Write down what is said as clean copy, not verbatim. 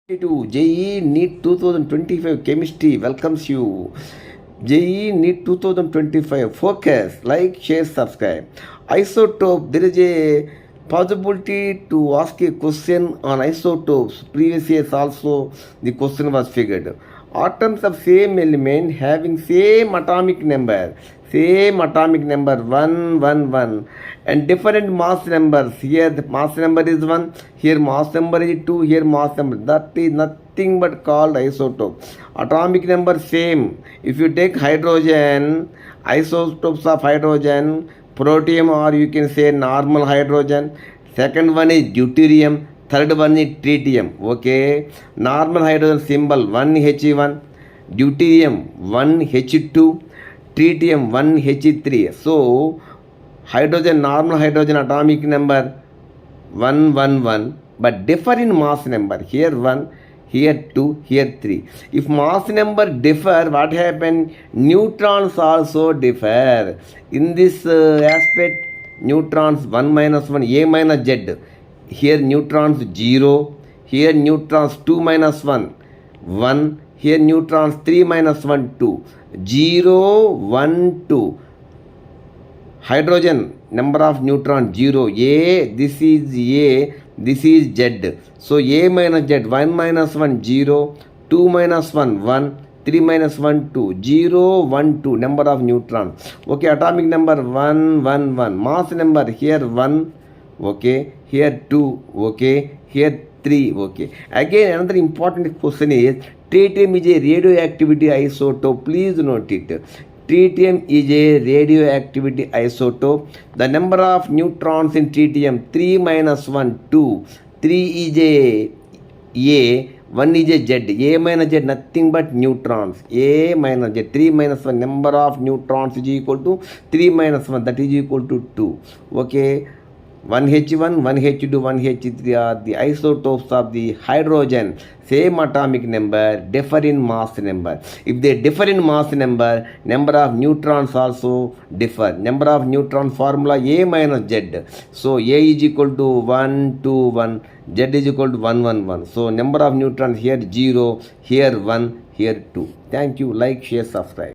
to JEE NEET 2025 Chemistry welcomes you. JEE NEET 2025 focus, like, share, subscribe. Isotope, there is a possibility to ask a question on isotopes. Previous years also the question was figured. Atoms of same element having same atomic number 1 1 1 and different mass numbers. Here the mass number is 1, here mass number is 2, here mass number. That is nothing but called isotope. Atomic number same. If you take hydrogen, isotopes of hydrogen, protium, or you can say normal hydrogen. Second one is deuterium, third one is tritium. Okay, normal hydrogen symbol 1He1, deuterium 1H2, tritium 1H3. So hydrogen, normal hydrogen atomic number 111, but differ in mass number. Here 1, here 2, here 3. If mass number differ, what happen? Neutrons also differ. In this aspect, neutrons 1 minus 1, A minus Z. Here neutrons 0. Here neutrons 2 minus 1, 1. Here neutrons 3 minus 1, 2. 0, 1, 2. Hydrogen, number of neutrons 0. A, this is A, this is Z. So A minus Z, 1 minus 1, 0, 2 minus 1, 1, 3 minus 1, 2, 0, 1, 2, number of neutrons. Okay, atomic number 1, 1, 1. Mass number here 1, okay, here 2, okay, here 3, okay. Again, another important question is, tritium is a radioactivity isotope. Please note it. Tritium is a radioactivity isotope. The number of neutrons in tritium 3 minus 1, 2. 3 is A, 1 is a Z. A minus Z, nothing but neutrons. A minus Z, 3 minus 1, number of neutrons is equal to 3 minus 1, that is equal to 2. Okay. 1H1, 1H2, 1H3 are the isotopes of the hydrogen. Same atomic number, differ in mass number. If they differ in mass number, number of neutrons also differ. Number of neutron formula A minus Z. So A is equal to 1, 2, 1. Z is equal to 1, 1, 1. So number of neutrons here 0, here 1, here 2. Thank you. Like, share, subscribe.